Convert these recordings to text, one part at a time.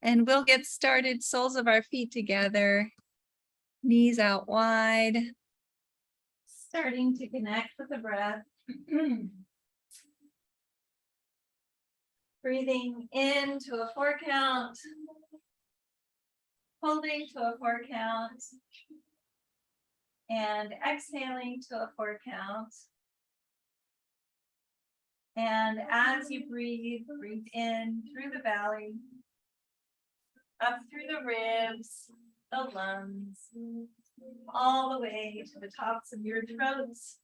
And we'll get started, soles of our feet together, knees out wide, starting to connect with the breath. Breathing into a 4 count, holding to a 4 count, and exhaling to a 4 count. And as you breathe, breathe in through the belly, up through the ribs, the lungs, all the way to the tops of your throats.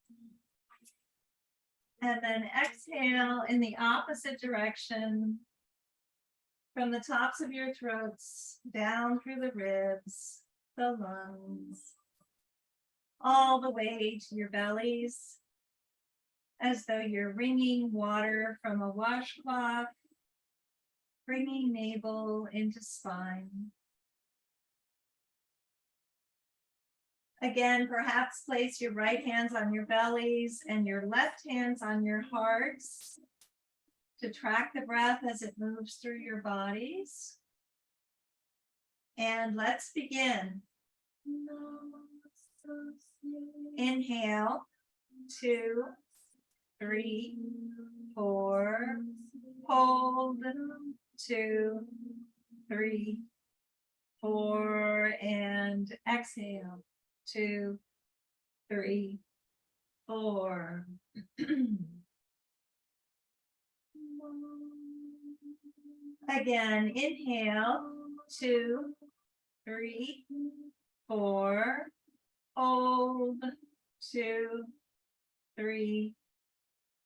And then exhale in the opposite direction, from the tops of your throats, down through the ribs, the lungs, all the way to your bellies, as though you're wringing water from a washcloth, bringing navel into spine. Again, perhaps place your right hands on your bellies and your left hands on your hearts to track the breath as it moves through your bodies. And let's begin. Inhale, 2, 3, 4, hold, 2, 3, 4, and exhale, 2, 3, 4. Again, inhale, 2, 3, 4, hold, 2, 3,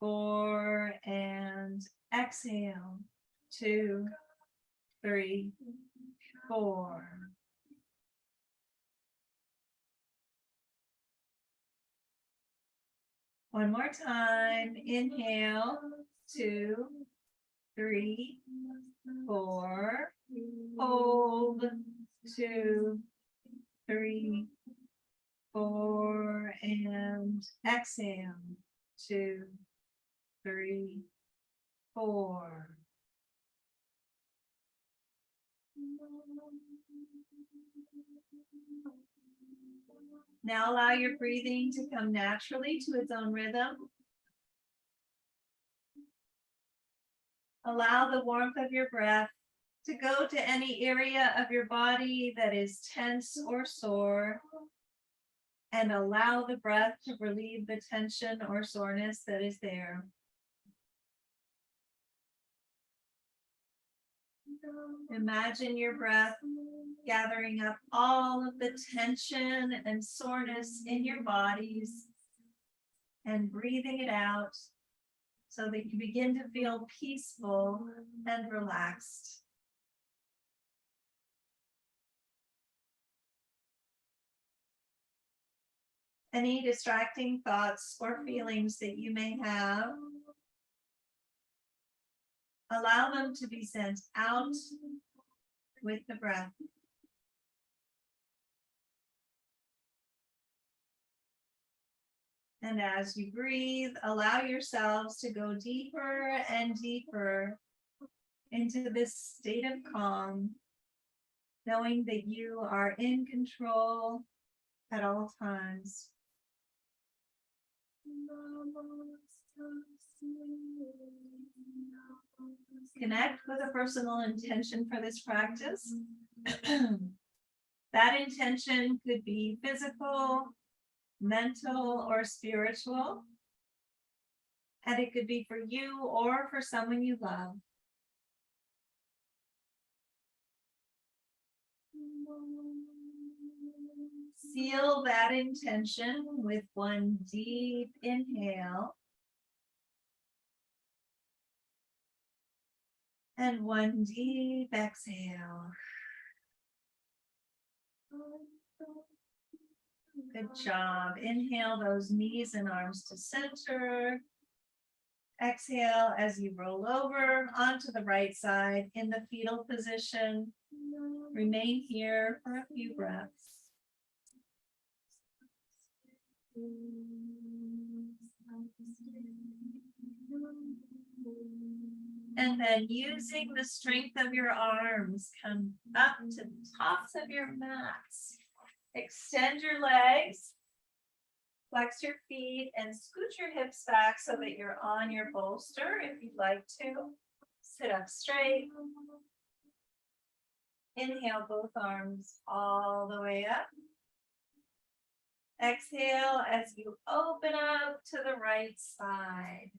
4, and exhale, 2, 3, 4. One more time. Inhale, 2, 3, 4. Hold, 2, 3, 4, and exhale, 2, 3, 4. Now allow your breathing to come naturally to its own rhythm. Allow the warmth of your breath to go to any area of your body that is tense or sore, and allow the breath to relieve the tension or soreness that is there. Imagine your breath gathering up all of the tension and soreness in your bodies and breathing it out so that you begin to feel peaceful and relaxed. Any distracting thoughts or feelings that you may have, allow them to be sent out with the breath. And as you breathe, allow yourselves to go deeper and deeper into this state of calm, knowing that you are in control at all times. Connect with a personal intention for this practice. That intention could be physical, mental, or spiritual. And it could be for you or for someone you love. Seal that intention with one deep inhale and one deep exhale. Good job. Inhale those knees and arms to center. Exhale as you roll over onto the right side in the fetal position. Remain here for a few breaths. And then using the strength of your arms, come up to the tops of your mats. Extend your legs, flex your feet, and scoot your hips back so that you're on your bolster if you'd like to. Sit up straight. Inhale both arms all the way up. Exhale as you open up to the right side.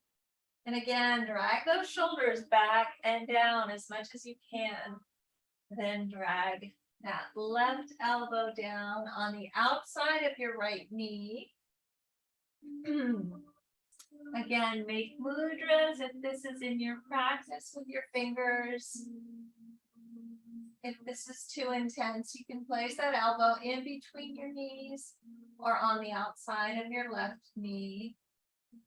And again, drag those shoulders back and down as much as you can. Then drag that left elbow down on the outside of your right knee. Again, make mudras if this is in your practice with your fingers. If this is too intense, you can place that elbow in between your knees or on the outside of your left knee.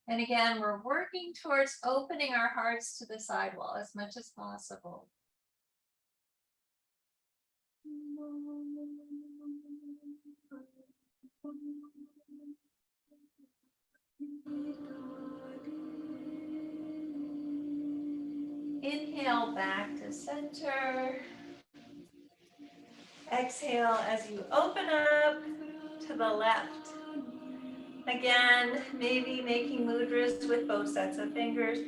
And again, we're working towards opening our hearts to the sidewall as much as possible. Inhale back to center. Exhale as you open up to the left. Again, maybe making mudras with both sets of fingers.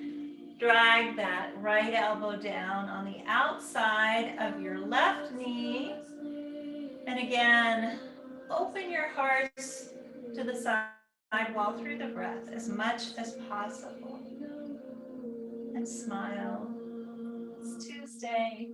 Drag that right elbow down on the outside of your left knee. And again, open your hearts to the sidewall through the breath as much as possible. And smile. It's Tuesday.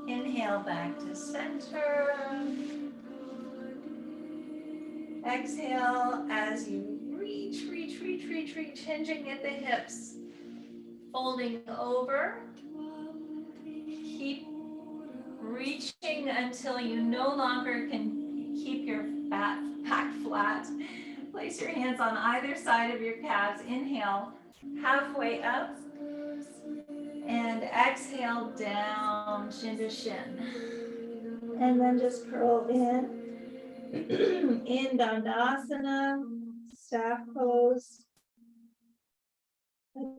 Inhale back to center. Exhale as you reach, hinging at the hips. Folding over. Keep reaching until you no longer can keep your back flat. Place your hands on either side of your calves. Inhale, halfway up. And exhale down, shin to shin. And then just curl in. In Dandasana, staff pose.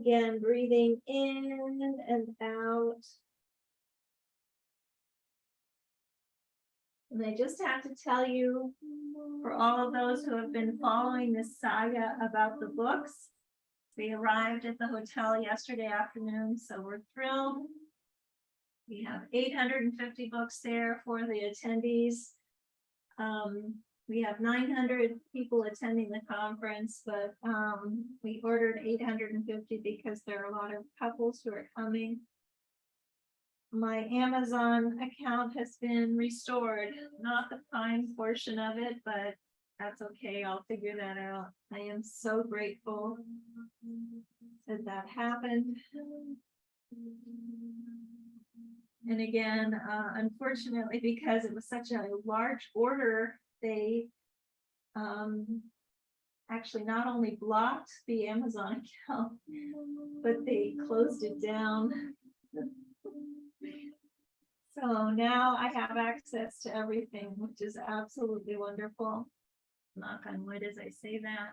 Again, breathing in and out. And I just have to tell you, for all of those who have been following this saga about the books, we arrived at the hotel yesterday afternoon, so we're thrilled. We have 850 books there for the attendees. We have 900 people attending the conference, but we ordered 850 because there are a lot of couples who are coming. My Amazon account has been restored, not the Prime portion of it, but that's okay. I'll figure that out. I am so grateful that that happened. And again, unfortunately, because it was such a large order, they actually not only blocked the Amazon account, but they closed it down. So now I have access to everything, which is absolutely wonderful. Knock on wood as I say that.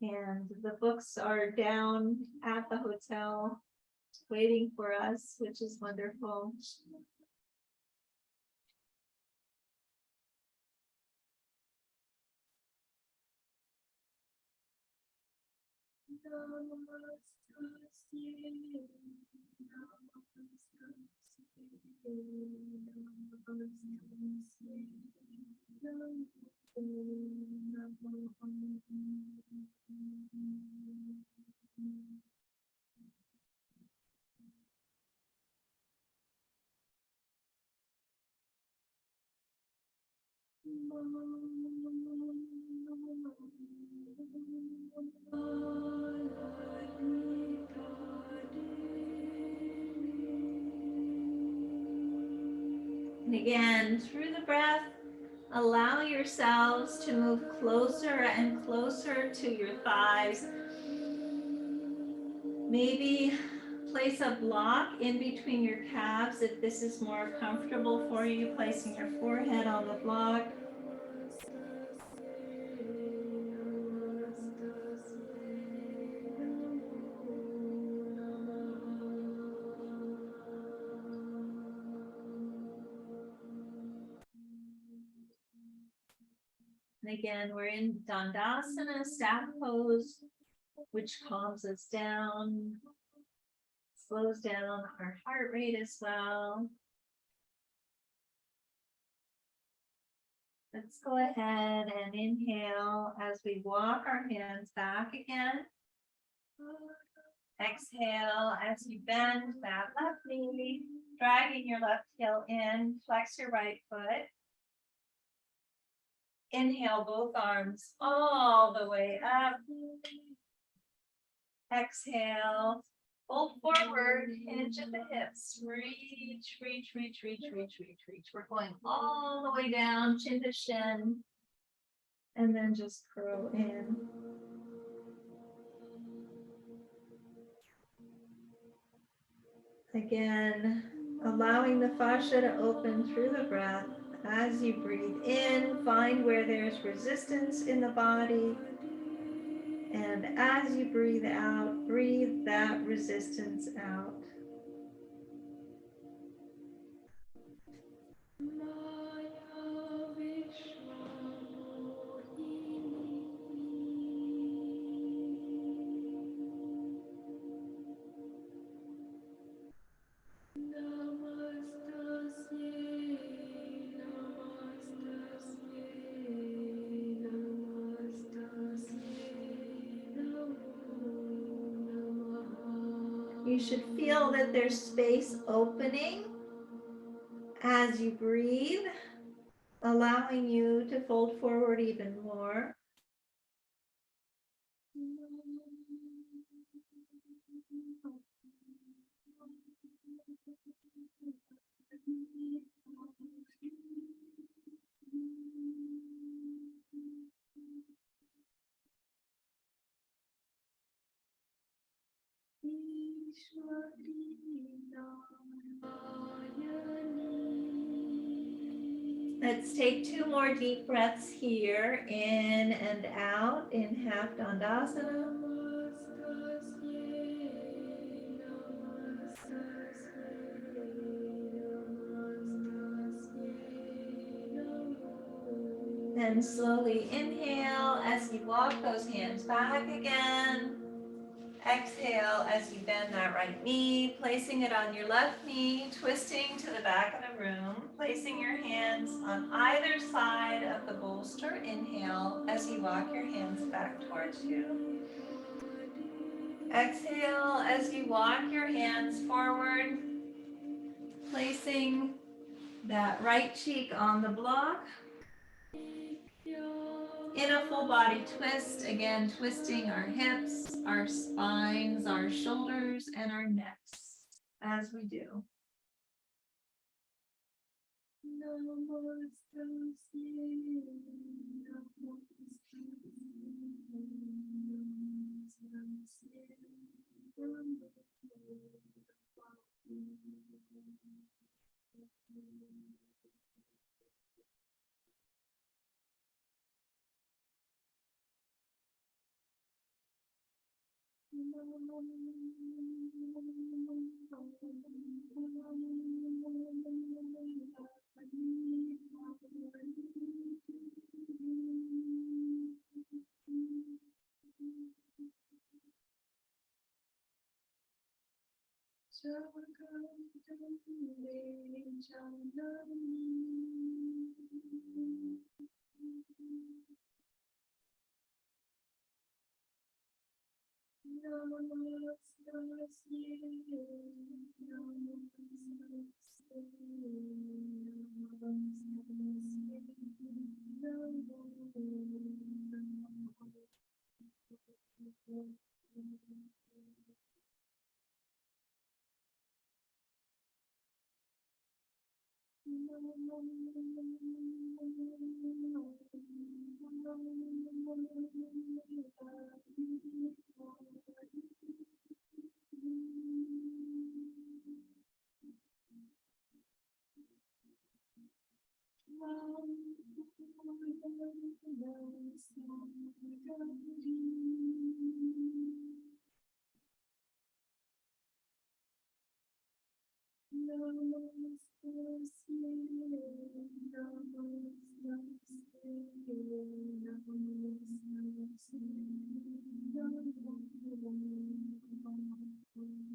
And the books are down at the hotel waiting for us, which is wonderful. And again, through the breath, allow yourselves to move closer and closer to your thighs. Maybe place a block in between your calves if this is more comfortable for you, placing your forehead on the block. And again, we're in Dandasana, staff pose, which calms us down, slows down our heart rate as well. Let's go ahead and inhale as we walk our hands back again. Exhale as you bend that left knee, dragging your left heel in, flex your right foot. Inhale both arms all the way up. Exhale, fold forward, hinge at the hips. Reach, reach, reach, reach, reach, reach, reach. We're going all the way down, chin to shin. And then just curl in. Again, allowing the fascia to open through the breath. As you breathe in, find where there's resistance in the body. And as you breathe out, breathe that resistance out. You should feel that there's space opening as you breathe, allowing you to fold forward even more. Let's take 2 more deep breaths here, in and out, in half Dandasana. Then slowly inhale as you walk those hands back again. Exhale as you bend that right knee, placing it on your left knee, twisting to the back of the room, placing your hands on either side of the bolster. Inhale as you walk your hands back towards you. Exhale as you walk your hands forward, placing that right cheek on the block. In a full body twist, again, twisting our hips, our spines, our shoulders, and our necks as we do.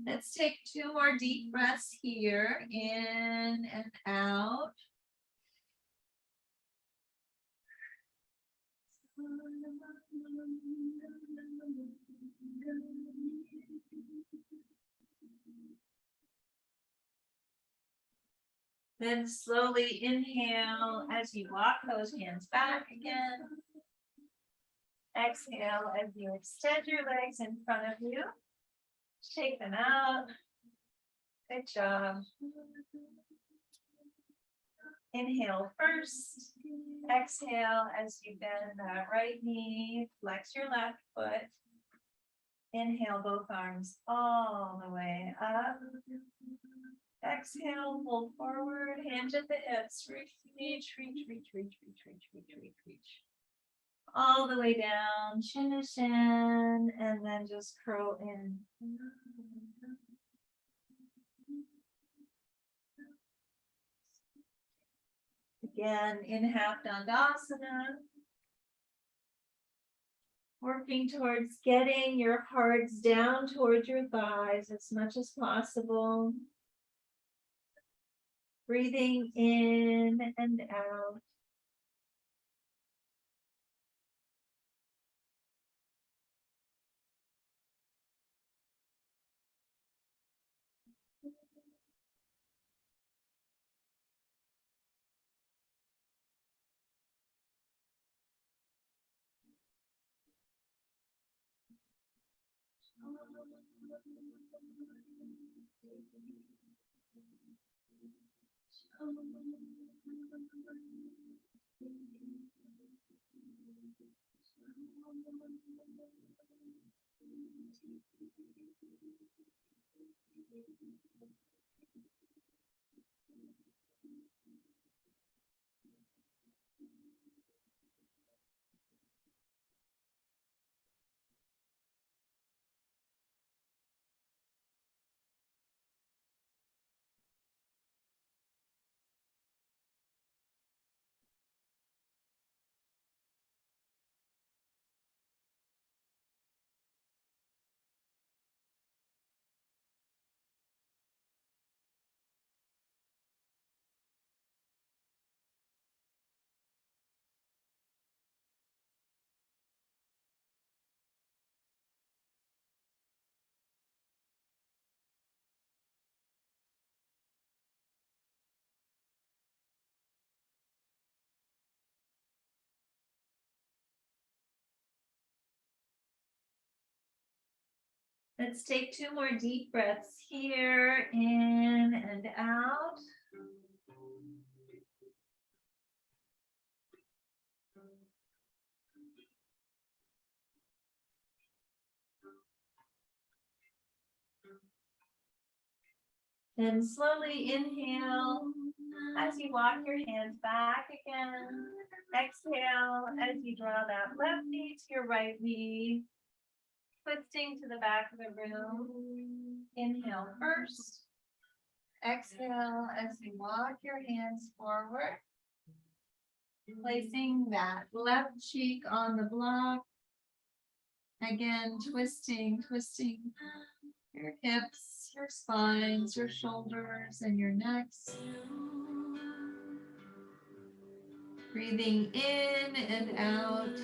Let's take 2 more deep breaths here, in and out. Then slowly inhale as you walk those hands back again. Exhale as you extend your legs in front of you. Shake them out. Good job. Inhale first. Exhale as you bend that right knee. Flex your left foot. Inhale both arms all the way up. Exhale, pull forward, hands at the hips. Reach, reach, reach, reach, reach, reach, reach, reach, reach, reach. All the way down, chin to chin, and then just curl in. Again, in half dandasana. Working towards getting your hearts down towards your thighs as much as possible. Breathing in and out. Let's take 2 more deep breaths here, in and out. Then slowly inhale as you walk your hands back again. Exhale as you draw that left knee to your right knee. Twisting to the back of the room. Inhale first. Exhale as you walk your hands forward. Placing that left cheek on the block. Again, twisting your hips, your spines, your shoulders, and your necks. Breathing in and out.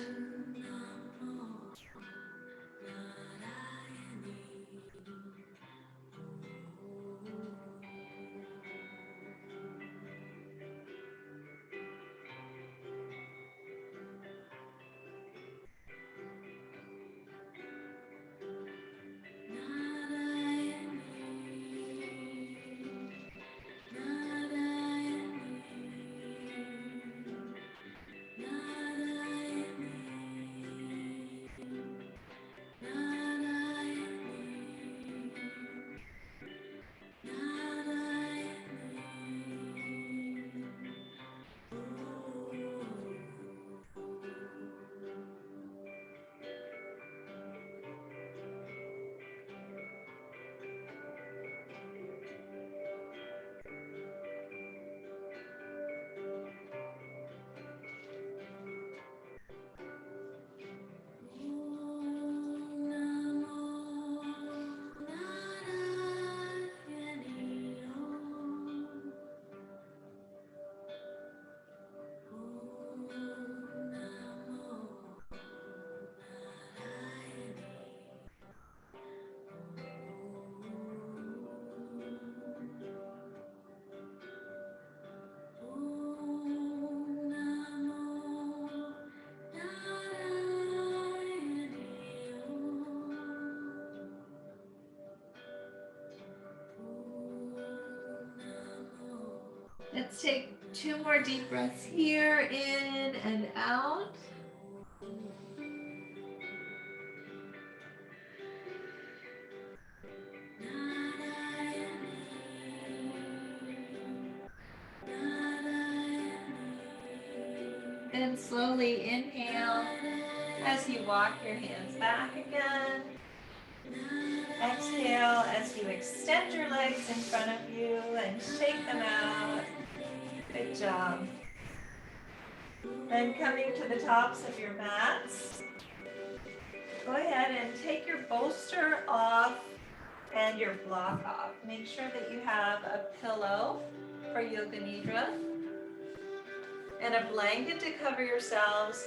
Let's take 2 more deep breaths here, in and out. Then slowly inhale as you walk your hands back again. Exhale as you extend your legs in front of you and shake them out. Good job. Then coming to the tops of your mats, go ahead and take your bolster off and your block off. Make sure that you have a pillow for Yoga Nidra and a blanket to cover yourselves.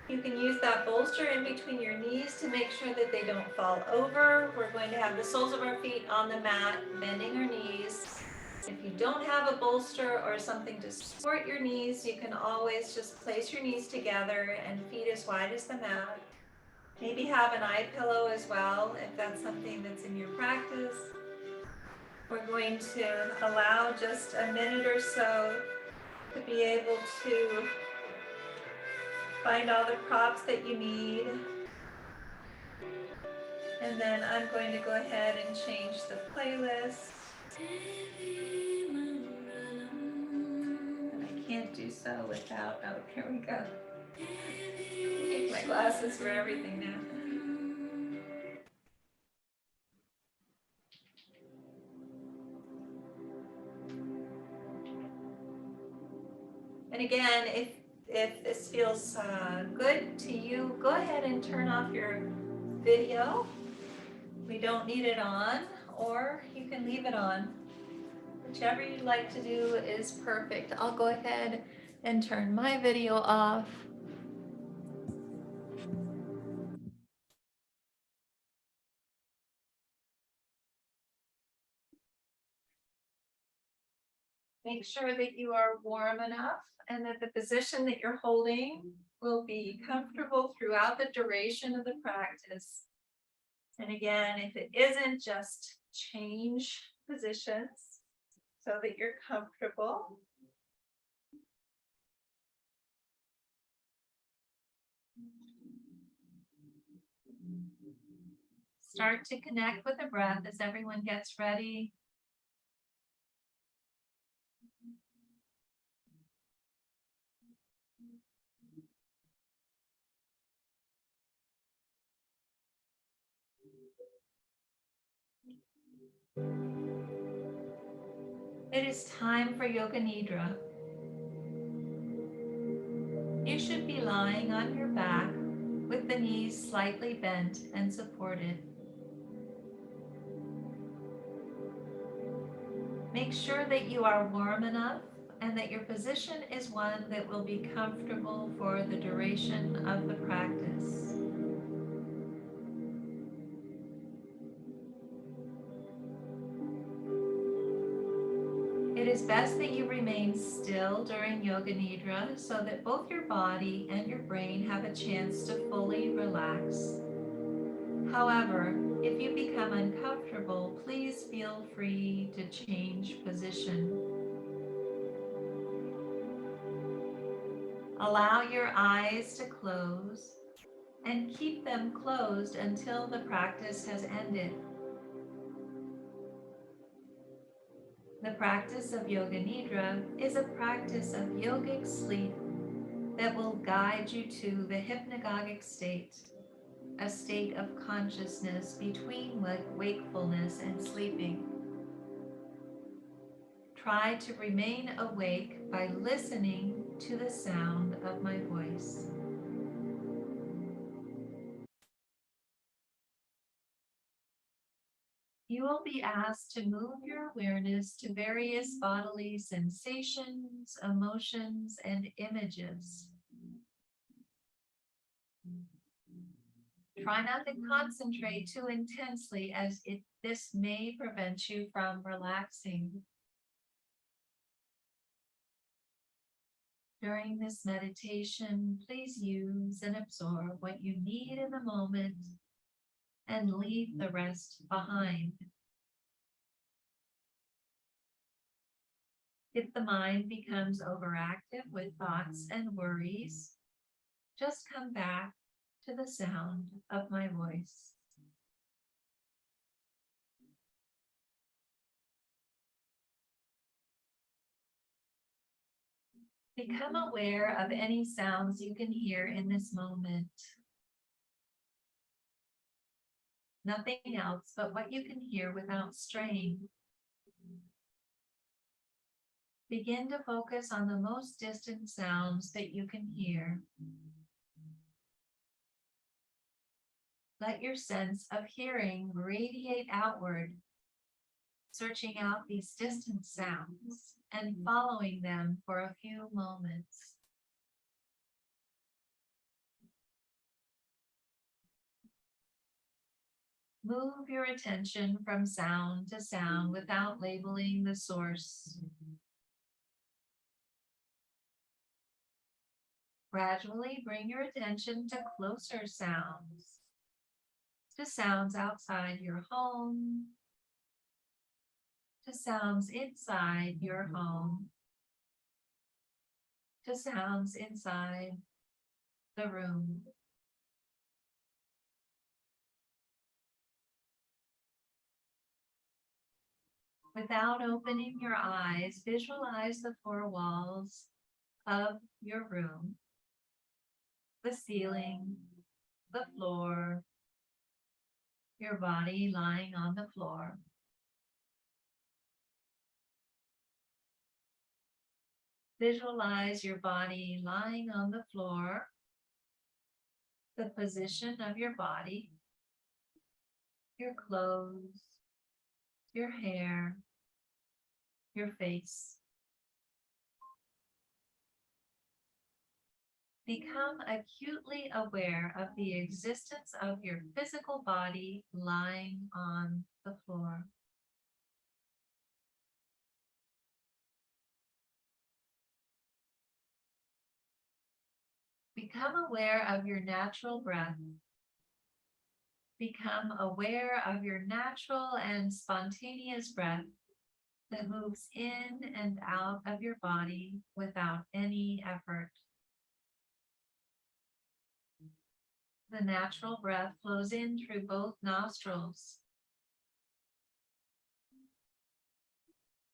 You can use that bolster in between your knees to make sure that they don't fall over. We're going to have the soles of our feet on the mat, bending our knees. If you don't have a bolster or something to support your knees, you can always just place your knees together and feet as wide as the mat. Maybe have an eye pillow as well, if that's something that's in your practice. We're going to allow just a minute or so to be able to find all the props that you need. And then I'm going to go ahead and change the playlist. And I can't do so without, oh, here we go. Take my glasses for everything now. And again, if this feels good to you, go ahead and turn off your video. We don't need it on, or you can leave it on. Whichever you'd like to do is perfect. I'll go ahead and turn my video off. Make sure that you are warm enough and that the position that you're holding will be comfortable throughout the duration of the practice. And again, if it isn't, just change positions so that you're comfortable. Start to connect with the breath as everyone gets ready. It is time for Yoga Nidra. You should be lying on your back with the knees slightly bent and supported. Make sure that you are warm enough and that your position is one that will be comfortable for the duration of the practice. It is best that you remain still during Yoga Nidra so that both your body and your brain have a chance to fully relax. However, if you become uncomfortable, please feel free to change position. Allow your eyes to close and keep them closed until the practice has ended. The practice of Yoga Nidra is a practice of yogic sleep that will guide you to the hypnagogic state, a state of consciousness between wakefulness and sleeping. Try to remain awake by listening to the sound of my voice. You will be asked to move your awareness to various bodily sensations, emotions, and images. Try not to concentrate too intensely, as this may prevent you from relaxing. During this meditation, please use and absorb what you need in the moment and leave the rest behind. If the mind becomes overactive with thoughts and worries, just come back to the sound of my voice. Become aware of any sounds you can hear in this moment. Nothing else but what you can hear without strain. Begin to focus on the most distant sounds that you can hear. Let your sense of hearing radiate outward, searching out these distant sounds and following them for a few moments. Move your attention from sound to sound without labeling the source. Gradually bring your attention to closer sounds, to sounds outside your home, to sounds inside your home, to sounds inside the room. Without opening your eyes, visualize the four walls of your room, the ceiling, the floor, your body lying on the floor. Visualize your body lying on the floor, the position of your body, your clothes, your hair, your face. Become acutely aware of the existence of your physical body lying on the floor. Become aware of your natural breath. Become aware of your natural and spontaneous breath that moves in and out of your body without any effort. The natural breath flows in through both nostrils.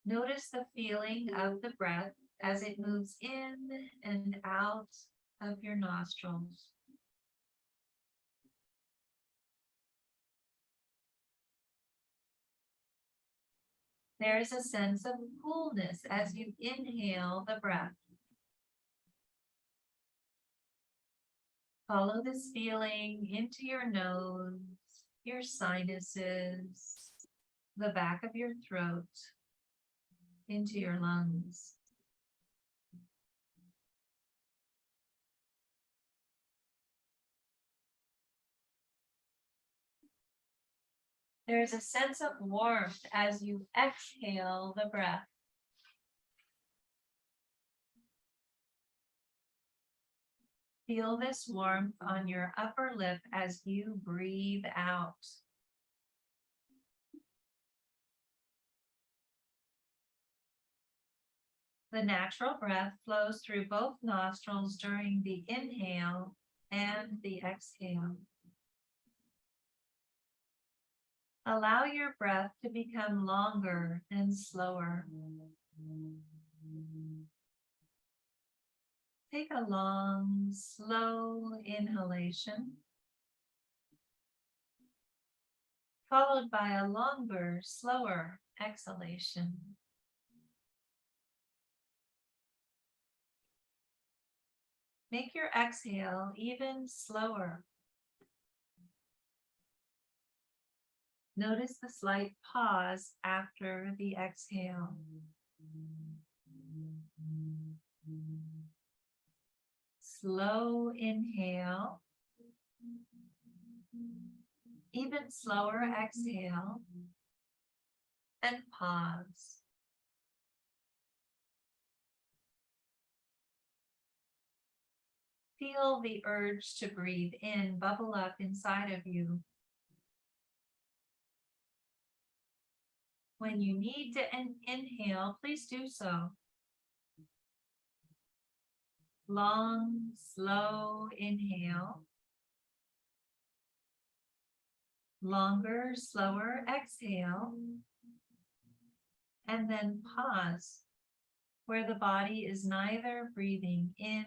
Notice the feeling of the breath as it moves in and out of your nostrils. There is a sense of coolness as you inhale the breath. Follow this feeling into your nose, your sinuses, the back of your throat, into your lungs. There is a sense of warmth as you exhale the breath. Feel this warmth on your upper lip as you breathe out. The natural breath flows through both nostrils during the inhale and the exhale. Allow your breath to become longer and slower. Take a long, slow inhalation, followed by a longer, slower exhalation. Make your exhale even slower. Notice the slight pause after the exhale. Slow inhale. Even slower exhale. And pause. Feel the urge to breathe in bubble up inside of you. When you need to inhale, please do so. Long, slow inhale. Longer, slower exhale. And then pause where the body is neither breathing in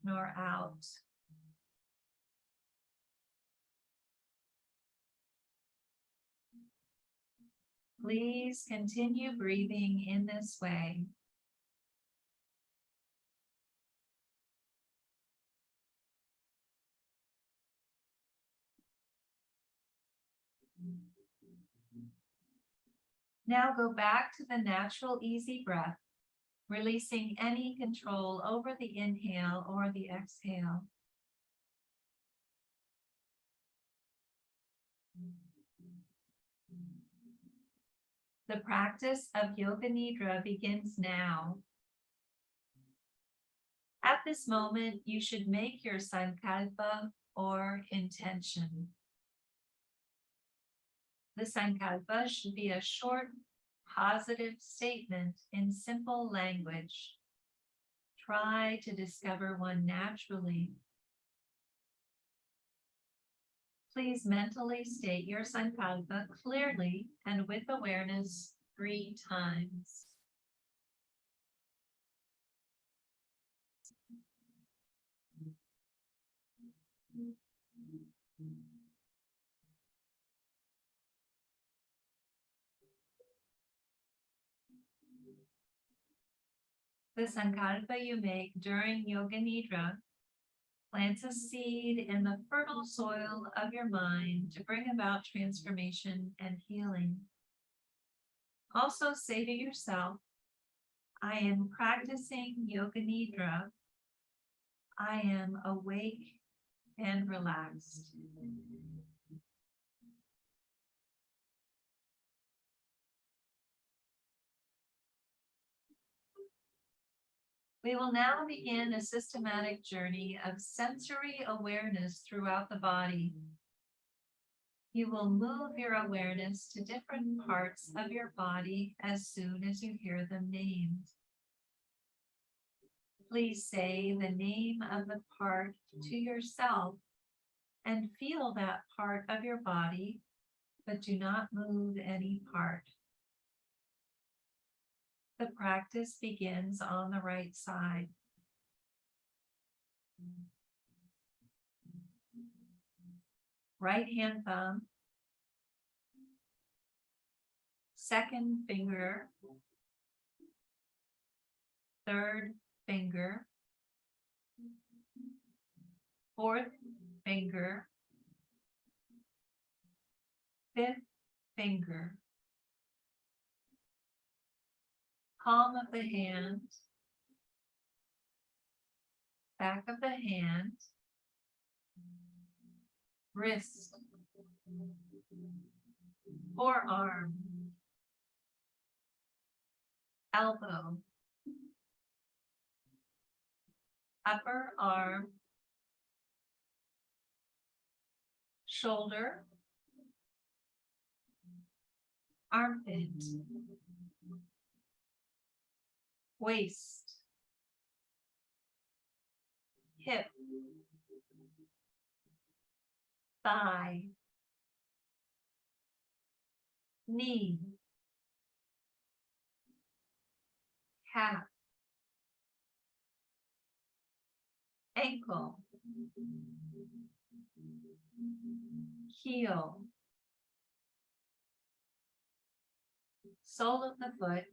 nor out. Please continue breathing in this way. Now go back to the natural, easy breath, releasing any control over the inhale or the exhale. The practice of Yoga Nidra begins now. At this moment, you should make your sankalpa or intention. The sankalpa should be a short, positive statement in simple language. Try to discover one naturally. Please mentally state your sankalpa clearly and with awareness 3 times. The sankalpa you make during Yoga Nidra plants a seed in the fertile soil of your mind to bring about transformation and healing. Also say to yourself, I am practicing Yoga Nidra. I am awake and relaxed. We will now begin a systematic journey of sensory awareness throughout the body. You will move your awareness to different parts of your body as soon as you hear them named. Please say the name of the part to yourself and feel that part of your body, but do not move any part. The practice begins on the right side. Right hand thumb, second finger, third finger, fourth finger, fifth finger, palm of the hand, back of the hand, wrist, forearm, elbow, upper arm, shoulder, armpit, waist, hip, thigh, knee, calf, ankle, heel, sole of the foot,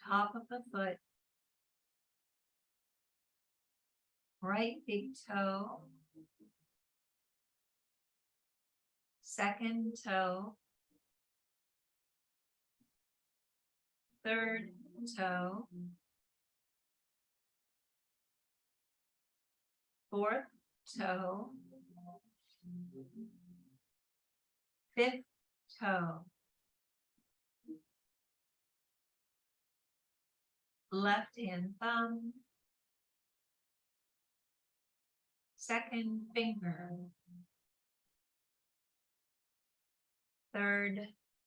top of the foot, right big toe, second toe, third toe, fourth toe, fifth toe, left hand thumb, second finger, third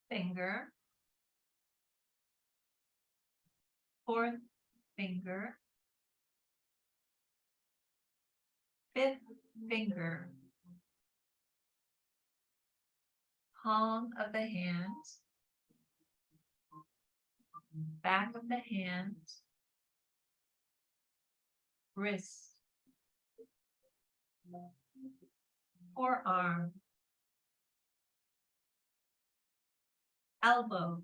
finger, fourth finger, fifth finger, palm of the hand, back of the hand, wrist, forearm, elbow,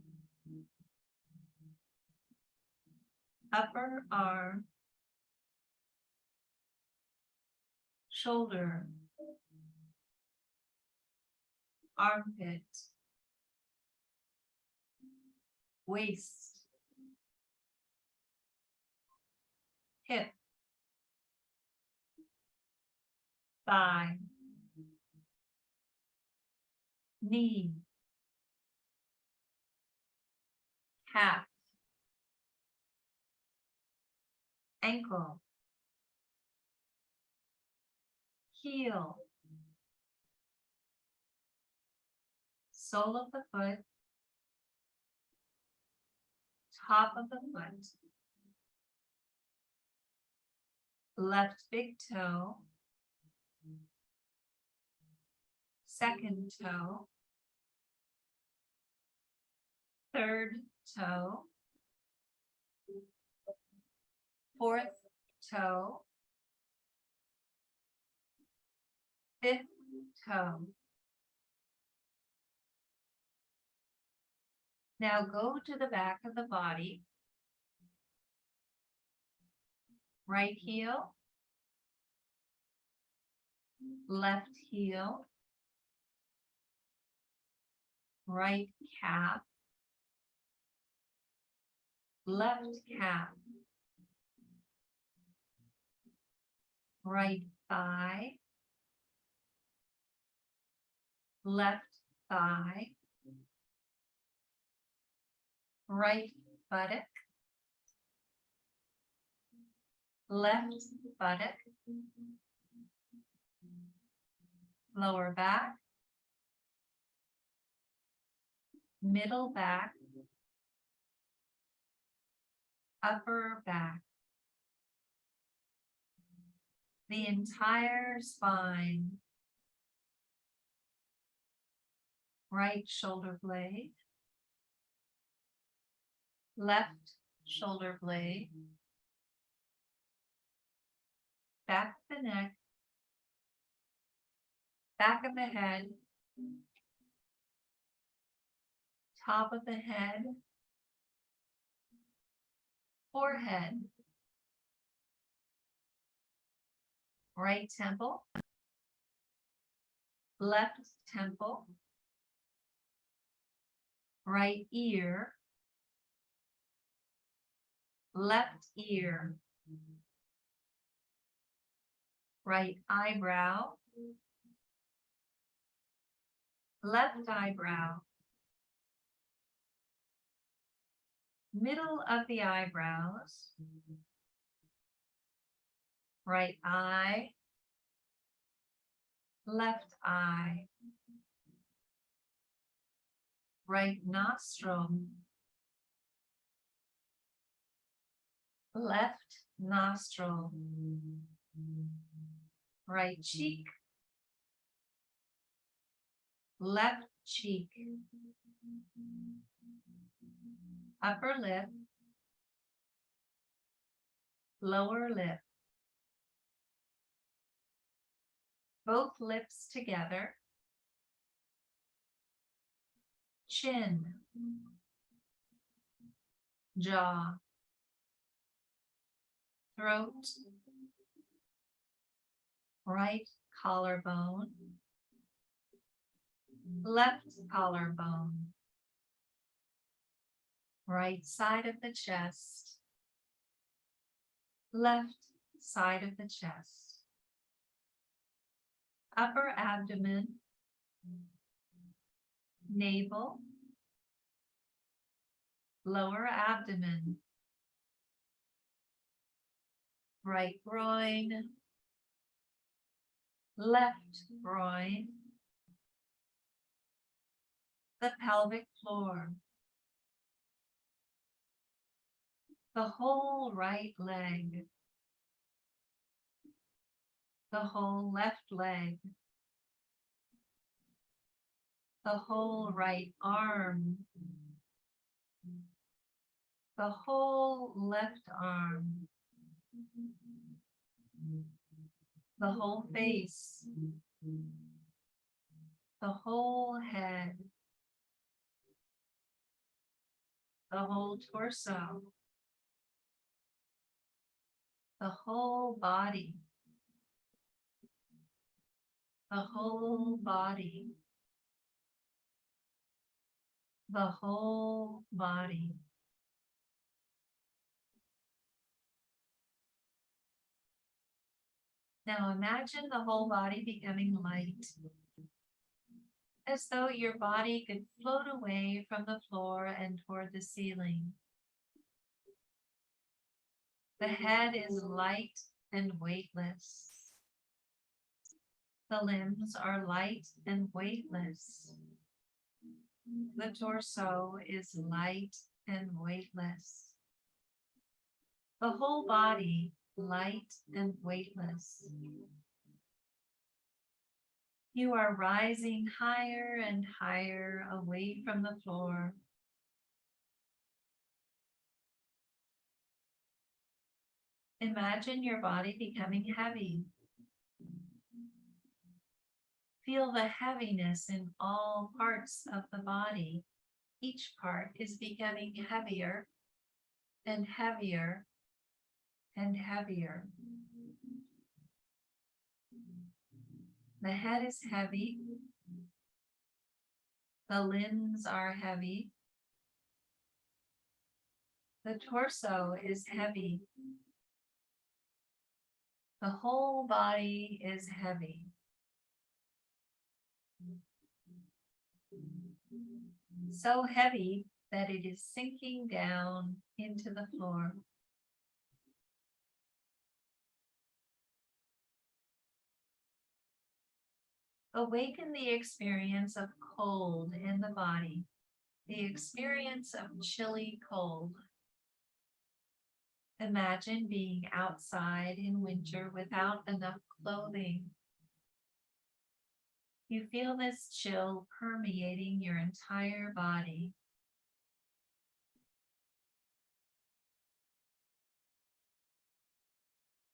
upper arm, shoulder, armpit, waist, hip, thigh, knee, calf, ankle, heel, sole of the foot, top of the foot, left big toe, second toe, third toe, fourth toe, fifth toe. Now go to the back of the body, right heel, left heel, right calf, left calf, right thigh, left thigh, right buttock, left buttock, lower back, middle back, upper back, the entire spine, right shoulder blade, left shoulder blade, back of the neck, back of the head, top of the head, forehead, right temple, left temple, right ear, left ear, right eyebrow, left eyebrow, middle of the eyebrows, right eye, left eye, right nostril, left nostril, right cheek, left cheek, upper lip, lower lip, both lips together, chin, jaw, throat, right collarbone, left collarbone, right side of the chest, left side of the chest, upper abdomen, navel, lower abdomen, right groin, left groin, the pelvic floor, the whole right leg, the whole left leg, the whole right arm, the whole left arm, the whole face, the whole head, the whole torso, the whole body, the whole body, the whole body. Now imagine the whole body becoming light, as though your body could float away from the floor and toward the ceiling. The head is light and weightless. The limbs are light and weightless. The torso is light and weightless. The whole body light and weightless. You are rising higher and higher away from the floor. Imagine your body becoming heavy. Feel the heaviness in all parts of the body. Each part is becoming heavier and heavier and heavier. The head is heavy. The limbs are heavy. The torso is heavy. The whole body is heavy. So heavy that it is sinking down into the floor. Awaken the experience of cold in the body, the experience of chilly cold. Imagine being outside in winter without enough clothing. You feel this chill permeating your entire body.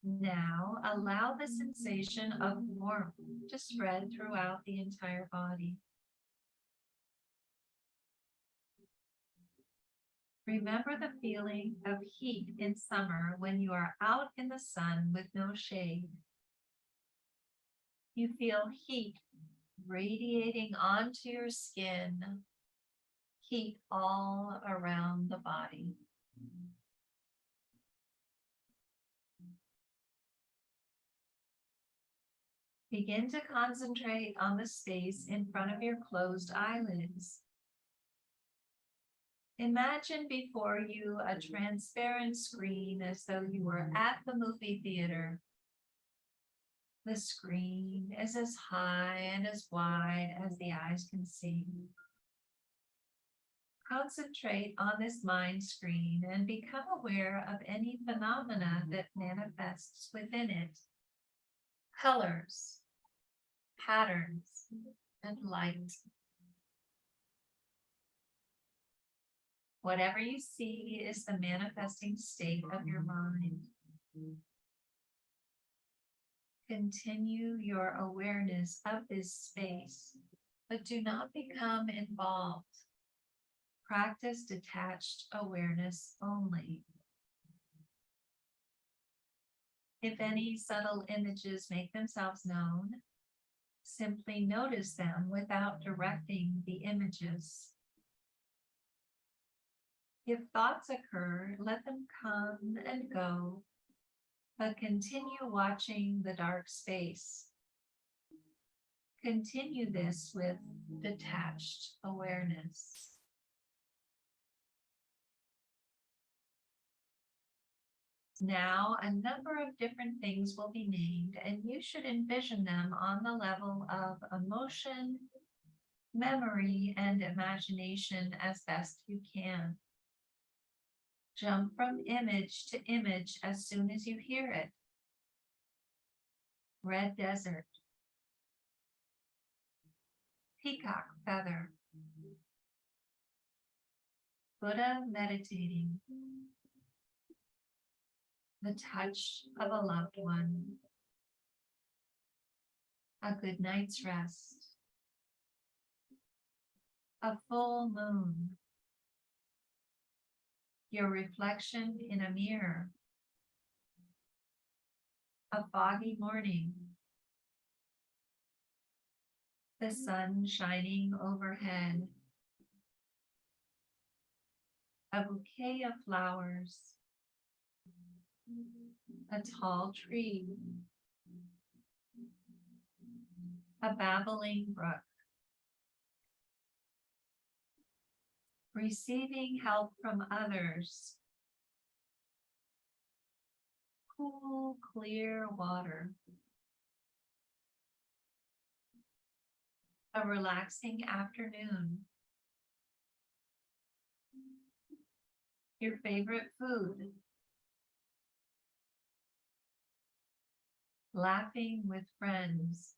Now, allow the sensation of warmth to spread throughout the entire body. Remember the feeling of heat in summer when you are out in the sun with no shade. You feel heat radiating onto your skin, heat all around the body. Begin to concentrate on the space in front of your closed eyelids. Imagine before you a transparent screen as though you were at the movie theater. The screen is as high and as wide as the eyes can see. Concentrate on this mind screen and become aware of any phenomena that manifests within it. Colors, patterns, and light. Whatever you see is the manifesting state of your mind. Continue your awareness of this space, but do not become involved. Practice detached awareness only. If any subtle images make themselves known, simply notice them without directing the images. If thoughts occur, let them come and go, but continue watching the dark space. Continue this with detached awareness. Now, a number of different things will be named, and you should envision them on the level of emotion, memory and imagination as best you can. Jump from image to image as soon as you hear it. Red desert, peacock feather, Buddha meditating, the touch of a loved one, a good night's rest, a full moon, your reflection in a mirror, a foggy morning, the sun shining overhead, a bouquet of flowers, a tall tree, a babbling brook, receiving help from others, cool, clear water, a relaxing afternoon, your favorite food, laughing with friends,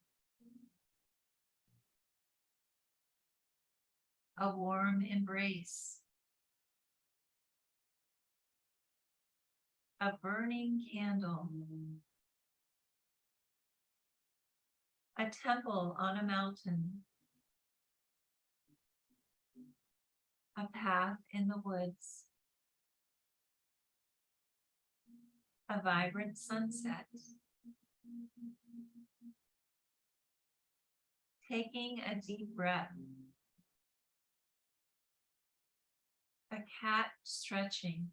a warm embrace, a burning candle, a temple on a mountain, a path in the woods, a vibrant sunset, taking a deep breath, a cat stretching,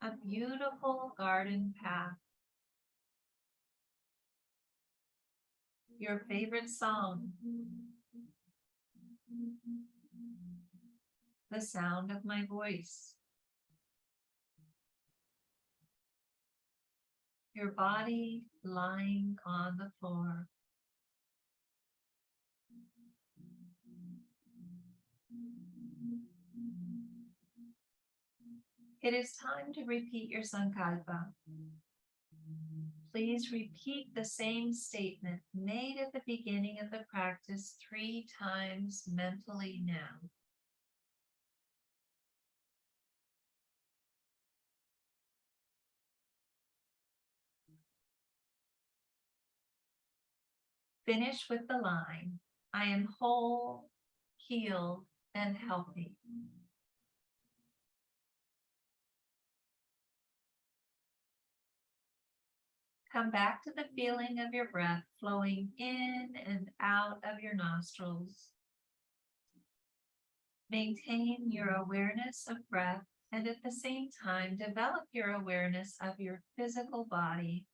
a beautiful garden path, your favorite song, the sound of my voice, your body lying on the floor. It is time to repeat your sankalpa. Please repeat the same statement made at the beginning of the practice 3 times mentally now. Finish with the line, I am whole, healed, and healthy. Come back to the feeling of your breath flowing in and out of your nostrils. Maintain your awareness of breath and at the same time develop your awareness of your physical body.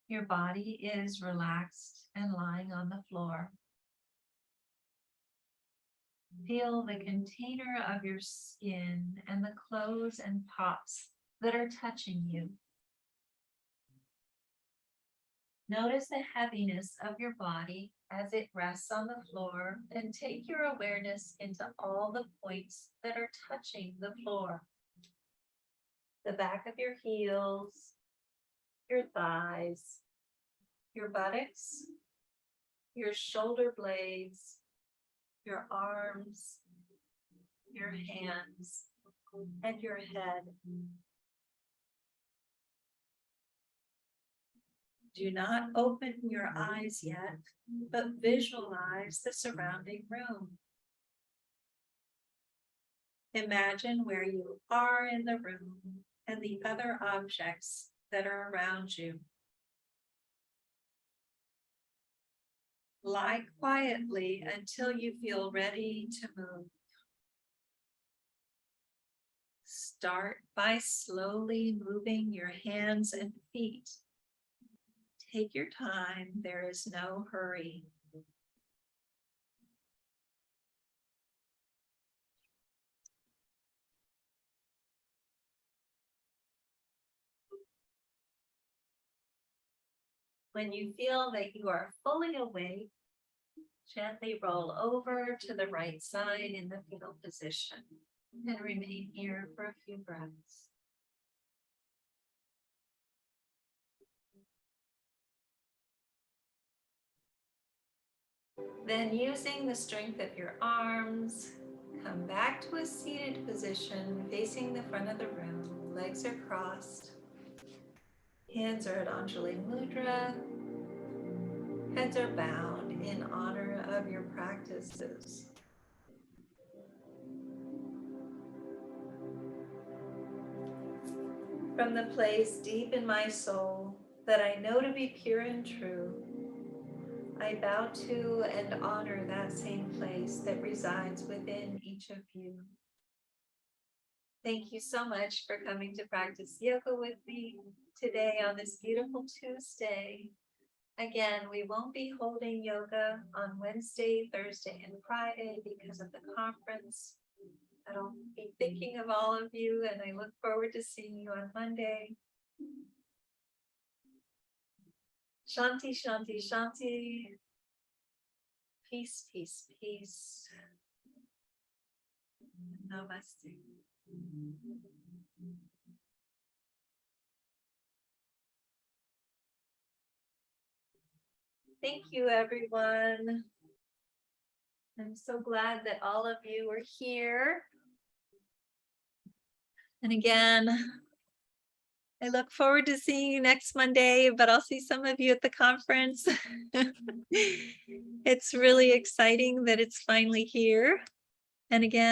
Your body is relaxed and lying on the floor. Feel the container of your skin and the clothes and pops that are touching you. Notice the heaviness of your body as it rests on the floor, and take your awareness into all the points that are touching the floor. The back of your heels, your thighs, your buttocks, your shoulder blades, your arms, your hands, and your head. Do not open your eyes yet, but visualize the surrounding room. Imagine where you are in the room and the other objects that are around you. Lie quietly until you feel ready to move. Start by slowly moving your hands and feet. Take your time, there is no hurry. When you feel that you are fully awake, gently roll over to the right side in the fetal position and remain here for a few breaths. Then, using the strength of your arms, come back to a seated position facing the front of the room. Legs are crossed. Hands are at Anjali Mudra. Heads are bowed in honor of your practices. From the place deep in my soul that I know to be pure and true, I bow to and honor that same place that resides within each of you. Thank you so much for coming to practice yoga with me today on this beautiful Tuesday. Again, we won't be holding yoga on Wednesday, Thursday, and Friday because of the conference. I'll be thinking of all of you, and I look forward to seeing you on Monday. Shanti, Shanti, Shanti. Peace, peace, peace. Namaste. Thank you, everyone. I'm so glad that all of you were here. And again, I look forward to seeing you next Monday, but I'll see some of you at the conference. It's really exciting that it's finally here. And again,